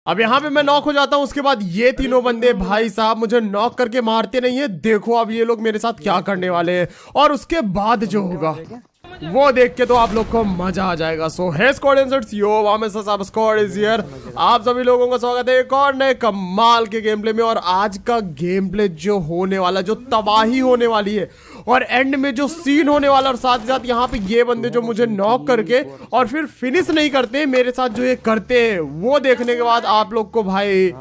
अब यहाँ पे मैं नॉक हो जाता हूँ। उसके बाद ये तीनों बंदे भाई साहब मुझे नॉक करके मारते नहीं है। देखो अब ये लोग मेरे साथ क्या करने वाले हैं और उसके बाद जो होगा वो देख के तो आप लोग को मजा आ जाएगा। सो हे स्क्वाड इंसर्ट्स, यो वामेसा सब स्क्वाड इज हियर। आप सभी लोगों का स्वागत है एक और नए कमाल के गेम प्ले में। और आज का गेम प्ले जो होने वाला, जो तबाही होने वाली है और एंड में जो सीन होने वाला, और साथ ही साथ यहाँ पे ये बंदे जो मुझे नॉक करके और फिर फिनिश नहीं करते मेरे साथ, जो ये करते हैं, वो देखने के बाद आप लोग को भाई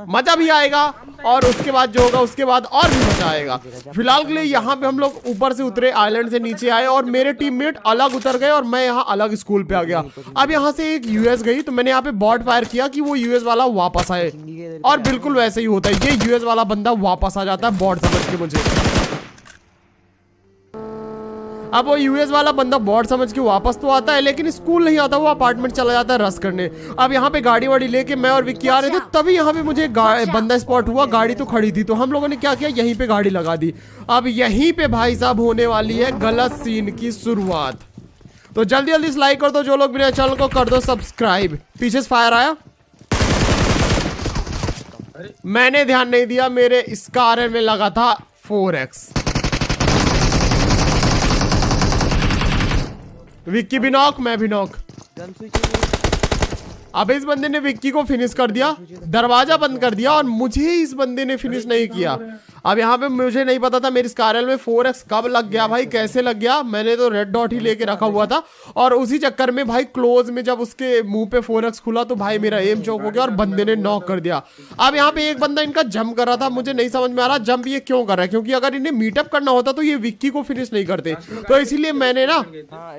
मजा भी आएगा और उसके बाद जो होगा उसके बाद और भी मजा आएगा। फिलहाल के लिए यहाँ पे हम लोग ऊपर से उतरे, आइलैंड से नीचे आए और मेरे टीममेट अलग उतर गए और मैं यहाँ अलग स्कूल पे आ गया। अब यहाँ से एक यूएस गई तो मैंने यहाँ पे बॉट फायर किया कि वो यूएस वाला वापस आए, और बिल्कुल वैसे ही होता है। ये यूएस वाला बंदा वापस आ जाता है बॉट समझ के मुझे। अब वो यूएस वाला बंदा बॉट समझ के वापस तो आता है लेकिन स्कूल नहीं आता, वो अपार्टमेंट चला जाता है रस करने। अब यहाँ पे गाड़ी वाड़ी लेके मैं और विक्की आ रहे थे, तभी यहाँ पे मुझे बंदा स्पॉट हुआ। गाड़ी तो खड़ी थी तो हम लोगों ने क्या किया, यहीं पे गाड़ी लगा दी। अब यहीं पे भाई साहब होने वाली है गलत सीन की शुरुआत। तो जल्दी जल्दी से लाइक कर दो जो लोग मेरे चैनल को, कर दो सब्सक्राइब। पीछे से फायर आया, मैंने ध्यान नहीं दिया, मेरे स्कार में लगा था 4x। विक्की भी नॉक, मैं भी नॉक। अब इस बंदे ने विक्की को फिनिश कर दिया, दरवाजा बंद कर दिया, और मुझे इस बंदे ने फिनिश नहीं किया। अब यहाँ पे मुझे नहीं पता था मेरे स्कारल में 4x कब लग गया भाई, कैसे लग गया। मैंने तो रेड डॉट ही लेके रखा हुआ था और उसी चक्कर में भाई क्लोज में जब उसके मुंह पे 4x खुला तो भाई मेरा एम चौक हो गया और बंदे ने नॉक कर दिया। अब यहाँ पे एक बंदा इनका जंप कर रहा था, मुझे नहीं समझ में आ रहा जंप ये क्यों कर रहा है, क्योंकि अगर इन्हें मीटअप करना होता तो ये विक्की को फिनिश नहीं करते। तो इसीलिए मैंने ना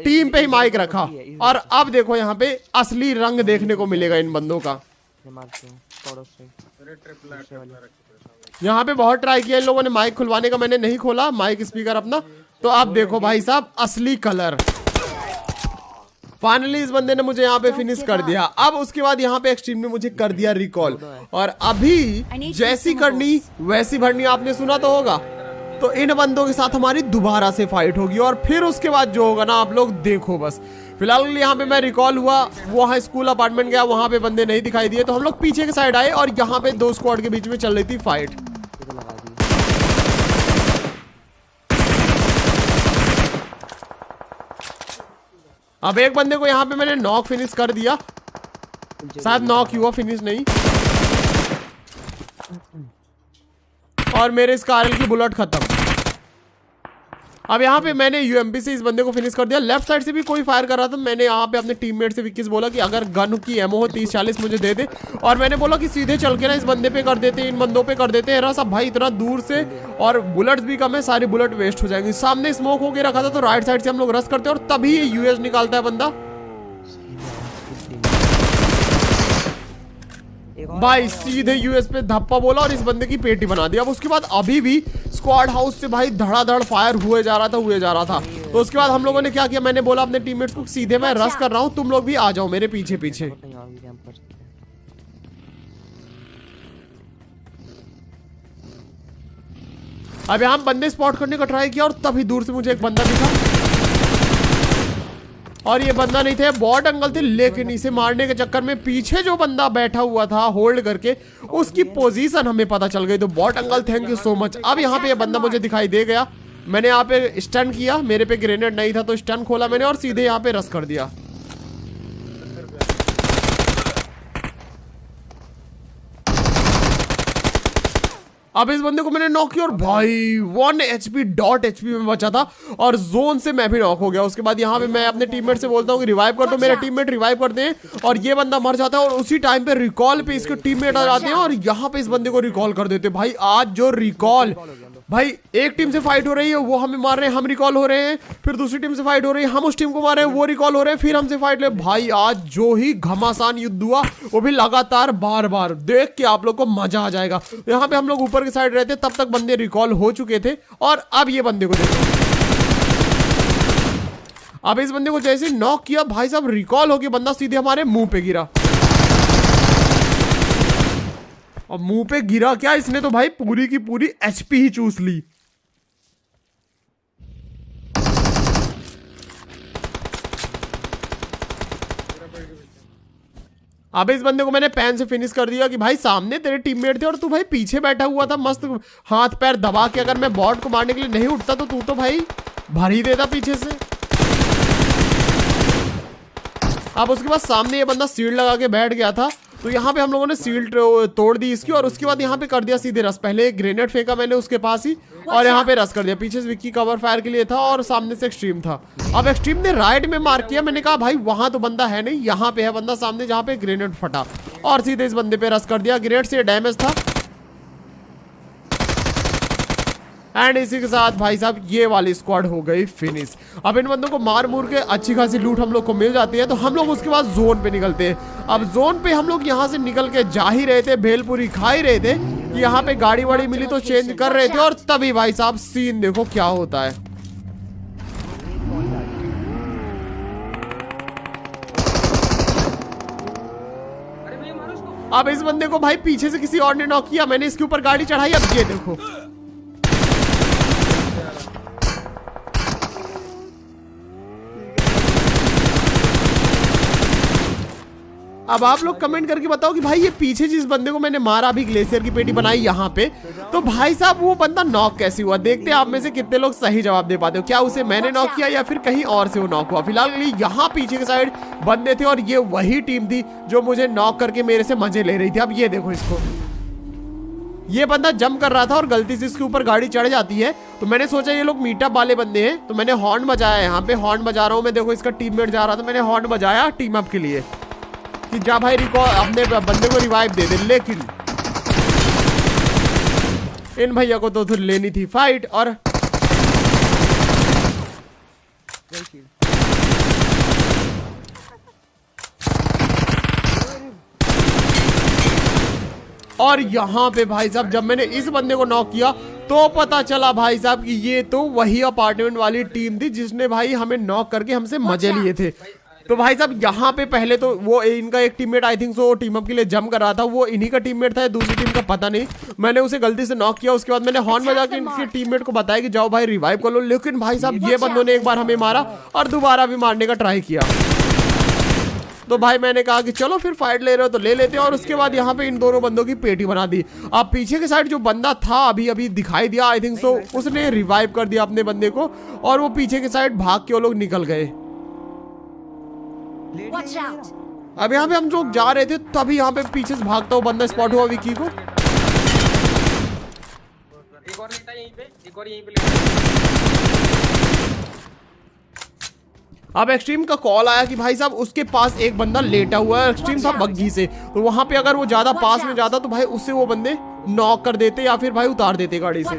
टीम पे ही माइक रखा। और अब देखो यहाँ पे असली रंग देखने को मिलेगा इन बंदों का। यहाँ पे बहुत ट्राई किया इन लोगों ने माइक खुलवाने का, मैंने नहीं खोला माइक स्पीकर अपना। तो अब देखो भाई साहब असली कलर। फाइनली इस बंदे ने मुझे यहाँ पे फिनिश कर दिया। अब उसके बाद यहाँ पे एक्सट्रीम ने मुझे कर दिया रिकॉल, और अभी जैसी करनी वैसी भरनी, आपने सुना तो होगा। तो इन बंदों के साथ हमारी दोबारा से फाइट होगी और फिर उसके बाद जो होगा ना आप लोग देखो बस। फिलहाल यहाँ पे मैं रिकॉल हुआ, वहाँ स्कूल अपार्टमेंट गया, वहाँ पे बंदे नहीं दिखाई दिए तो हम लोग पीछे के साइड आए और यहाँ पे दो स्क्वाड के बीच में चल रही थी फाइट। अब एक बंदे को यहाँ पे मैंने नॉक फिनिश कर दिया, शायद नॉक ही हुआ, फिनिश नहीं। और मेरे स्कारल की बुलेट खत्म। अब यहाँ पे मैंने यूएमपी से इस बंदे को फिनिश कर दिया। लेफ्ट साइड से भी कोई फायर कर रहा था। मैंने यहाँ पे अपने टीममेट से विक्की से बोला कि अगर गन की एमओ हो 30-40 मुझे दे दे, और मैंने बोला कि सीधे चल के ना इस बंदे पे कर देते हैं, इन बंदों पे कर देते हैं। सब भाई इतना दूर से और बुलेट्स भी कम है, सारी बुलेट वेस्ट हो जाएंगी। सामने स्मोक होके रखा था तो राइट साइड से हम लोग रश करते हैं और तभी ये यूएस निकालता है बंदा। भाई सीधे यूएस पे धप्पा बोला और इस बंदे की पेटी बना दी। अब उसके बाद अभी भी स्क्वाड हाउस से भाई धड़ाधड़ फायर हुए जा रहा था। तो उसके बाद हम लोगों ने क्या किया, मैंने बोला अपने टीममेट्स को सीधे मैं रश कर रहा हूं, तुम लोग भी आ जाओ मेरे पीछे पीछे। अब यहां बंदे स्पॉट करने का ट्राई किया और तभी दूर से मुझे एक बंदा दिखा, और ये बंदा नहीं थे, बॉट अंकल थे। लेकिन इसे मारने के चक्कर में पीछे जो बंदा बैठा हुआ था होल्ड करके, उसकी पोजीशन हमें पता चल गई। तो bot uncle thank you so much. अब यहाँ पे ये बंदा मुझे दिखाई दे गया, मैंने यहाँ पे स्टन किया, मेरे पे ग्रेनेड नहीं था तो स्टन खोला मैंने और सीधे यहाँ पे रश कर दिया। अब इस बंदे को मैंने नॉक किया और भाई 1 HP में बचा था और जोन से मैं भी नॉक हो गया। उसके बाद यहाँ पे मैं अपने टीममेट से बोलता हूँ कि रिवाइव कर दो, मेरे टीममेट रिवाइव करते हैं और ये बंदा मर जाता है। और उसी टाइम पे रिकॉल पे इसके टीममेट आ जाते हैं और यहाँ पे इस बंदे को रिकॉल कर देते हैं। भाई आज जो रिकॉल, भाई एक टीम से फाइट हो रही है, वो हमें मार रहे हैं, हम रिकॉल हो रहे हैं, फिर दूसरी टीम से फाइट हो रही है, हम उस टीम को मार रहे हैं, वो रिकॉल हो रहे हैं, फिर हमसे फाइट ले। भाई आज जो ही घमासान युद्ध हुआ, वो भी लगातार बार बार, देख के आप लोग को मजा आ जाएगा। यहाँ पे हम लोग ऊपर की साइड रहते, तब तक बंदे रिकॉल हो चुके थे और अब ये बंदे को देखो। अब इस बंदे को जैसे नॉक किया भाई साहब, रिकॉल होके बंदा सीधे हमारे मुंह पे गिरा। और मुंह पे गिरा क्या, इसने तो भाई पूरी की पूरी एचपी ही चूस ली। अब इस बंदे को मैंने पैन से फिनिश कर दिया कि भाई सामने तेरे टीममेट थे और तू भाई पीछे बैठा हुआ था मस्त हाथ पैर दबा के। अगर मैं बॉट को मारने के लिए नहीं उठता तो तू तो भाई भर ही देता पीछे से। अब उसके बाद सामने ये बंदा शील्ड लगा के बैठ गया था, तो यहाँ पे हम लोगों ने शील्ड तोड़ दी इसकी और उसके बाद यहाँ पे कर दिया सीधे रस। पहले एक ग्रेनेड फेंका मैंने उसके पास ही और यहाँ पे रस कर दिया। पीछे से विक्की कवर फायर के लिए था और सामने से एक्सट्रीम था। अब एक्सट्रीम ने राइट में मार किया। मैंने कहा भाई वहां तो बंदा है नहीं, यहाँ पे है बंदा सामने जहाँ पे ग्रेनेड फटा और सीधे इस बंदे पे रस कर दिया। ग्रेनेड से डैमेज था एंड इसी के साथ भाई साहब ये वाली स्क्वाड हो गई फिनिश। अब इन बंदों को मार मूर के अच्छी खासी लूट हम लोग को मिल जाती है, तो हम लोग उसके बाद जोन पे निकलते हैं। अब जोन पे हम लोग यहाँ से निकल के जा ही रहे थे, भेलपुरी खा ही रहे थे, यहाँ पे गाड़ी वाड़ी मिली तो चेंज कर रहे थे और तभी भाई साहब सीन देखो क्या होता है। अब इस बंदे को भाई पीछे से किसी और ने नॉक किया, मैंने इसके ऊपर गाड़ी चढ़ाई। अब ये देखो अब आप लोग कमेंट करके बताओ कि भाई ये पीछे जिस बंदे को मैंने मारा अभी ग्लेशियर की पेटी बनाई यहाँ पे, तो भाई साहब वो बंदा नॉक कैसे हुआ? देखते हैं आप में से कितने लोग सही जवाब दे पाते हो। क्या उसे मैंने नॉक किया या फिर कहीं और से वो नॉक हुआ? फिलहाल यहाँ पीछे के साइड बंदे थे और ये वही टीम थी जो मुझे नॉक करके मेरे से मजे ले रही थी। अब ये देखो इसको, ये बंदा जंप कर रहा था और गलती से इसके ऊपर गाड़ी चढ़ जाती है, तो मैंने सोचा ये लोग मीटअप वाले बंदे हैं, तो मैंने हॉर्न बजाया। यहाँ पे हॉर्न बजा रहा हूँ मैं, देखो इसका टीममेट जा रहा था, मैंने हॉर्न बजाया टीम अप के लिए कि जा भाई अपने बंदे को रिवाइव दे दे। लेकिन इन भैया को तो लेनी थी फाइट और यहाँ पे भाई साहब जब मैंने इस बंदे को नॉक किया तो पता चला भाई साहब कि ये तो वही अपार्टमेंट वाली टीम थी जिसने भाई हमें नॉक करके हमसे मजे लिए थे। तो भाई साहब यहाँ पे पहले तो वो इनका एक teammate I think so team up के लिए जंप कर रहा था, वो इन्हीं का टीममेट था, दूसरी टीम का पता नहीं। मैंने उसे गलती से नॉक किया, उसके बाद मैंने हॉर्न बजा के इनके टीममेट को बताया कि जाओ भाई रिवाइव कर लो। लेकिन भाई साहब ये बंदों ने एक बार हमें मारा और दोबारा भी मारने का ट्राई किया। तो भाई मैंने कहा कि चलो फिर फाइट ले रहे हो तो ले लेते हैं, और उसके बाद यहाँ पे इन दोनों बंदों की पेटी बना दी। अब पीछे के साइड जो बंदा था अभी अभी दिखाई दिया आई थिंक सो, उसने रिवाइव कर दिया अपने बंदे को और वो पीछे के साइड भाग के वो लोग निकल गए। अब यहाँ पे हम लोग जा रहे थे तभी यहाँ पे पीछे से भागता हुआ बंदा स्पॉट हुआ विकी को। एक और यहीं पे अब एक्सट्रीम का कॉल आया कि भाई साहब उसके पास एक बंदा लेटा हुआ है। एक्सट्रीम था बग्गी से, तो वहां पे अगर वो ज्यादा पास में जाता तो भाई उससे वो बंदे नॉक कर देते या फिर भाई उतार देते गाड़ी से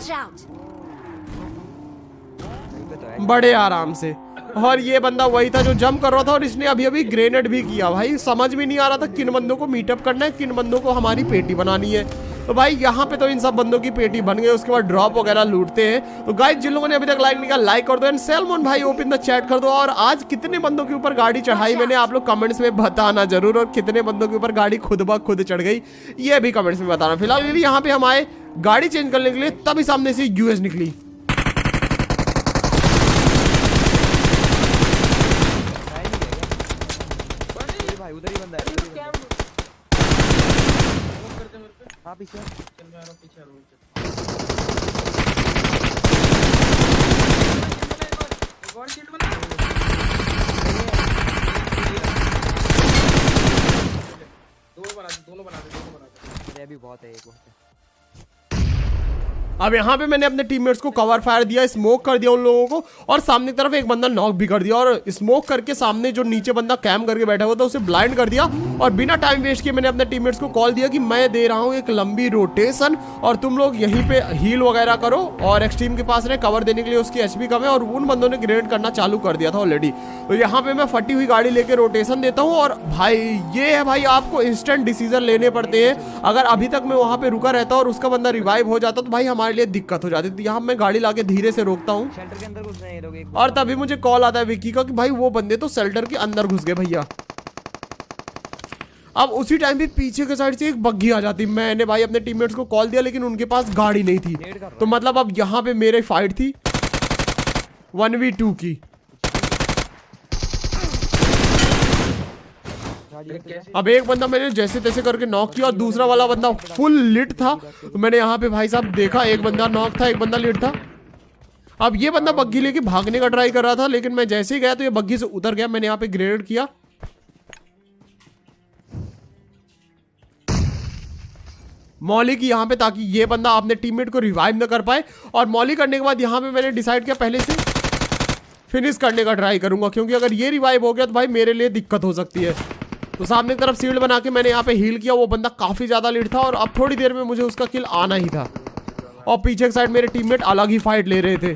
बड़े आराम से। और ये बंदा वही था जो जंप कर रहा था और इसने अभी अभी ग्रेनेड भी किया। भाई समझ में नहीं आ रहा था किन बंदों को मीटअप करना है, किन बंदों को हमारी पेटी बनानी है। तो भाई यहाँ पे तो इन सब बंदों की पेटी बन गई। उसके बाद ड्रॉप वगैरह लूटते हैं। तो गाइस जिन लोगों ने अभी तक लाइक नहीं किया लाइक कर दो एंड सैल्मन भाई ओपन द चैट कर दो। और आज कितने बंदों के ऊपर गाड़ी चढ़ाई मैंने आप लोग कमेंट्स में बताना जरूर, और कितने बंदों के ऊपर गाड़ी खुद ब खुद चढ़ गई ये भी कमेंट्स में बताना। फिलहाल यहाँ पे हम आए गाड़ी चेंज करने के लिए, तभी सामने से यूएस निकली। उधर ही बंदा है, हाँ पीछे चल मैं आ रहा हूं, पीछे आ रहा हूं। एक और शील्ड बना, दोनों बना दे। अभी बहुत है, एक बहुत है। अब यहाँ पे मैंने अपने टीममेट्स को कवर फायर दिया, स्मोक कर दिया उन लोगों को, और सामने की तरफ एक बंदा नॉक भी कर दिया, और स्मोक करके सामने जो नीचे बंदा कैम करके बैठा हुआ था उसे ब्लाइंड कर दिया। और बिना टाइम वेस्ट किए मैंने अपने टीममेट्स को कॉल दिया कि मैं दे रहा हूँ एक लंबी रोटेशन और तुम लोग यहीं पे हील वगैरह करो। और एक्सट्रीम के पास ने कवर देने के लिए उसकी एचपी कम है और उन बंदों ने ग्रेनेड करना चालू कर दिया था ऑलरेडी। तो यहाँ पे मैं फटी हुई गाड़ी लेके रोटेशन देता हूँ, और भाई ये है भाई आपको इंस्टेंट डिसीजन लेने पड़ते हैं। अगर अभी तक मैं वहाँ पे रुका रहता और उसका बंदा रिवाइव हो जाता तो भाई हमारे लिए दिक्कत हो जाती। तो यहाँ मैं गाड़ी लाके धीरे से रोकता हूँ, और तभी मुझे कॉल आता है विकी का कि भाई वो बंदे तो शेल्टर के अंदर घुस गए भैया। अब उसी टाइम पे पीछे के साइड से एक बग्गी आ जाती। मैंने भाई अपने टीममेट्स को कॉल दिया लेकिन उनके पास गाड़ी नहीं थी, तो मतलब अब यहाँ पे मेरे फाइट थी 1v2 की। अब एक बंदा मैंने जैसे तैसे करके नॉक किया और दूसरा वाला बंदा फुल लिट था। तो मैंने यहाँ पे भाई साहब देखा, एक बंदा नॉक था, एक बंदा लिट था। अब ये बंदा बग्गी लेके भागने का ट्राई कर रहा था, लेकिन मैं जैसे ही गया तो ये बग्गी से उतर गया। मैंने यहाँ पे ग्रेनेड किया, मौली की यहाँ पे, ताकि ये बंदा अपने टीममेट को रिवाइव न कर पाए। और मौली करने के बाद यहाँ पे मैंने डिसाइड किया पहले से फिनिश करने का ट्राई करूंगा, क्योंकि अगर ये रिवाइव हो गया तो भाई मेरे लिए दिक्कत हो सकती है। तो सामने की तरफ शील्ड बना के मैंने यहाँ पे हील किया। वो बंदा काफी ज्यादा लीड था और अब थोड़ी देर में मुझे उसका किल आना ही था। और पीछे की साइड मेरे टीममेट अलग ही फाइट ले रहे थे।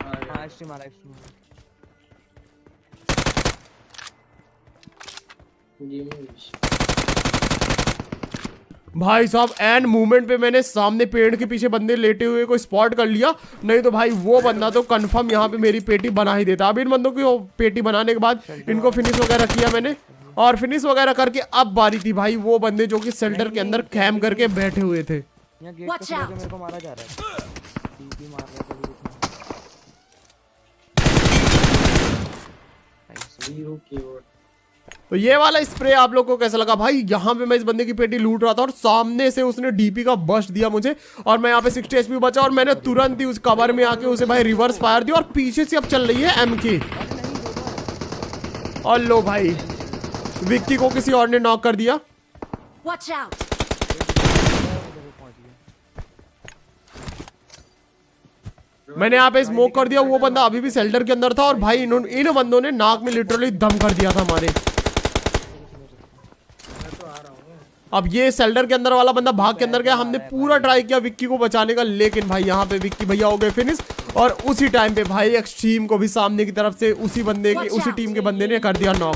भाई साहब एंड मूवमेंट पे मैंने सामने पेड़ के पीछे बंदे लेटे हुए को स्पॉट कर लिया, नहीं तो भाई वो बंदा तो कंफर्म यहाँ पे मेरी पेटी बना ही देता। अब इन बंदों की पेटी बनाने के बाद इनको फिनिश वगैरह किया मैंने, और फिनिश वगैरह करके अब बारी थी भाई वो बंदे जो कि शेल्टर के अंदर कैम्प करके बैठे हुए थे। मेरे को मारा जा रहा है। तो ये वाला स्प्रे आप लोग को कैसा लगा भाई? यहाँ पे मैं इस बंदे की पेटी लूट रहा था और सामने से उसने डीपी का बस्ट दिया मुझे, और मैं यहाँ पे 60 एचपी बचा और मैंने तुरंत ही उस कवर में आके उसे भाई रिवर्स फायर दिया। और पीछे से अब चल रही है एमके। और लो भाई विक्की को किसी और ने नॉक कर दिया। मैंने यहाँ पे स्मोक कर दिया, वो बंदा अभी भी शेल्टर के अंदर था। और भाई इन बंदों ने नाक में लिटरली दम कर दिया था हमारे। अब ये शेल्टर के अंदर वाला बंदा भाग के अंदर गया। हमने पूरा ट्राई किया विक्की को बचाने का, लेकिन भाई यहाँ पे विक्की भैया हो गए फिनिश। और उसी टाइम पे भाई एक्सट्रीम को भी सामने की तरफ से उसी टीम के बंदे ने कर दिया नॉक।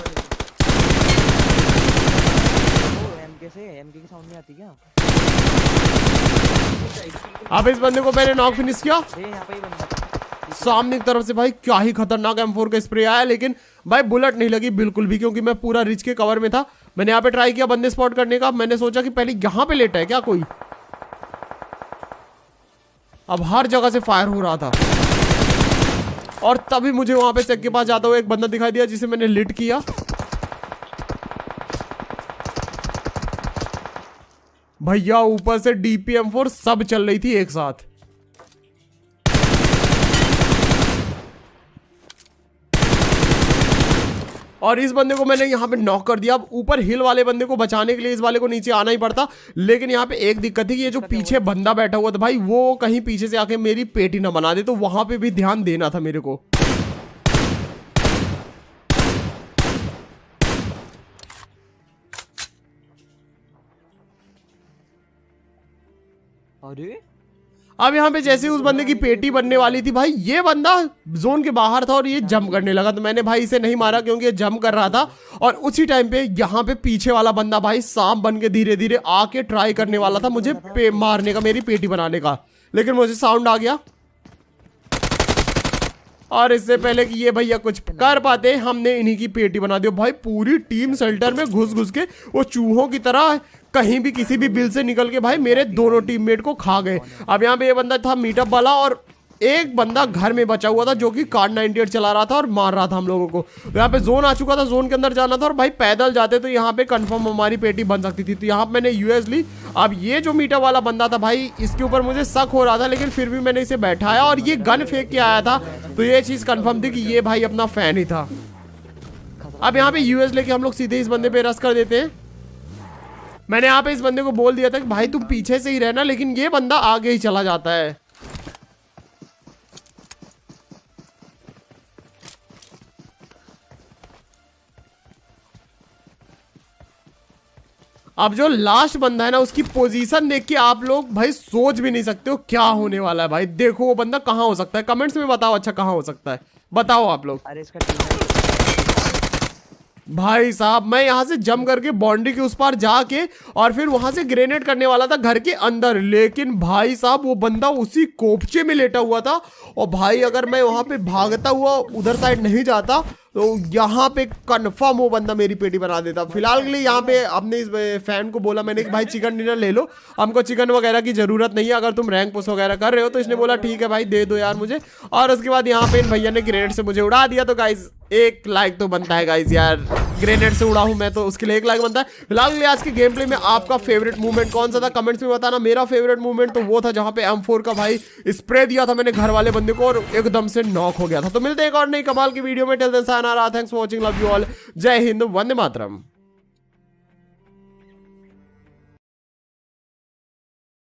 अब इस बंदे को मैंने नॉक फिनिश किया। सामने की तरफ से भाई क्या ही खतरनाक M4 का स्प्रे आया, लेकिन भाई बुलेट नहीं लगी बिल्कुल भी, क्योंकि मैं पूरा रिच के कवर में था। मैंने यहाँ पे ट्राई किया बंदे स्पॉट करने का। मैंने सोचा कि पहले यहाँ पे लेटा है क्या कोई, अब हर जगह से फायर हो रहा था। और तभी मुझे वहां पे चेक के पास जाता हुआ एक बंदा दिखाई दिया जिसे मैंने लिट किया। भैया ऊपर से DP M4 सब चल रही थी एक साथ। और इस बंदे को मैंने यहाँ पे नॉक कर दिया। अब ऊपर हिल वाले बंदे को बचाने के लिए इस वाले को नीचे आना ही पड़ता, लेकिन यहाँ पे एक दिक्कत थी कि ये जो पीछे बंदा बैठा हुआ था भाई, वो कहीं पीछे से आके मेरी पेटी ना बना दे, तो वहां पे भी ध्यान देना था मेरे को। अरे अब यहाँ पे जैसे उस बंदे की पेटी बनने वाली थी भाई, ये बंदा जोन के बाहर था और ये जंप करने लगा। तो मैंने भाई इसे नहीं मारा क्योंकि ये जंप कर रहा था। और उसी टाइम पे यहाँ पे पीछे वाला बंदा भाई सांप बन के धीरे धीरे आके ट्राई करने वाला था मुझे मारने का, मेरी पेटी बनाने का, लेकिन मुझे साउंड आ गया। और इससे पहले कि ये भैया कुछ कर पाते, हमने इन्हीं की पेटी बना दी। भाई पूरी टीम शेल्टर में घुस घुस के वो चूहों की तरह कहीं भी किसी भी बिल से निकल के भाई मेरे दोनों टीममेट को खा गए। अब यहाँ पे ये बंदा था मीटअप वाला, और एक बंदा घर में बचा हुआ था जो कि कार्ड 98 चला रहा था और मार रहा था हम लोगों को। यहाँ पे जोन आ चुका था, जोन के अंदर जाना था, और भाई पैदल जाते तो यहाँ पे कंफर्म हमारी पेटी बन सकती थी। तो यहाँ पे मैंने यूएस ली। अब ये जो मीटअप वाला बंदा था भाई, इसके ऊपर मुझे शक हो रहा था, लेकिन फिर भी मैंने इसे बैठाया और ये गन फेंक के आया था। तो ये चीज कंफर्म थी कि ये भाई अपना फैन ही था। अब यहाँ पे यूएस लेके हम लोग सीधे इस बंदे पे रश कर देते हैं। मैंने यहाँ पे इस बंदे को बोल दिया था कि भाई तुम पीछे से ही रहना, लेकिन ये बंदा आगे ही चला जाता है। अब जो लास्ट बंदा है ना, उसकी पोजीशन देख के आप लोग भाई सोच भी नहीं सकते हो क्या होने वाला है। भाई देखो वो बंदा कहाँ हो सकता है, कमेंट्स में बताओ। अच्छा कहाँ हो सकता है बताओ आप लोग। अरे इसका भाई साहब मैं यहाँ से जंप करके बाउंड्री के उस पार जाके और फिर वहां से ग्रेनेड करने वाला था घर के अंदर, लेकिन भाई साहब वो बंदा उसी कोपचे में लेटा हुआ था। और भाई अगर मैं वहां पे भागता हुआ उधर साइड नहीं जाता तो यहाँ पे कन्फर्म वो बंदा मेरी पेटी बना देता। फिलहाल के लिए यहाँ पे अपने इस फैन को बोला मैंने कि भाई चिकन डिनर ले लो, हमको चिकन वगैरह की जरूरत नहीं है, अगर तुम रैंक पुश वगैरह कर रहे हो। तो इसने बोला ठीक है भाई दे दो यार मुझे। और उसके बाद यहाँ पे इन भैया ने ग्रेनेड से मुझे उड़ा दिया। तो गाइज एक लाइक तो बनता है गाइज यार, ग्रेनेड से उड़ा हूं मैं तो उसके लिए एक लाइक बनता है। फिलहाल के लिए आज के गेम प्ले में आपका फेवरेट मूवमेंट कौन सा था कमेंट्स में बताना। मेरा फेवरेट मूवमेंट तो वो था जहां पे M4 का भाई स्प्रे दिया था मैंने घर वाले बंदे को और एकदम से नॉक हो गया था। तो मिलते हैं एक और नई कमाल की वीडियो में। Till then sayonara, thanks for watching, love you all, जय हिंद, वंदे मातरम।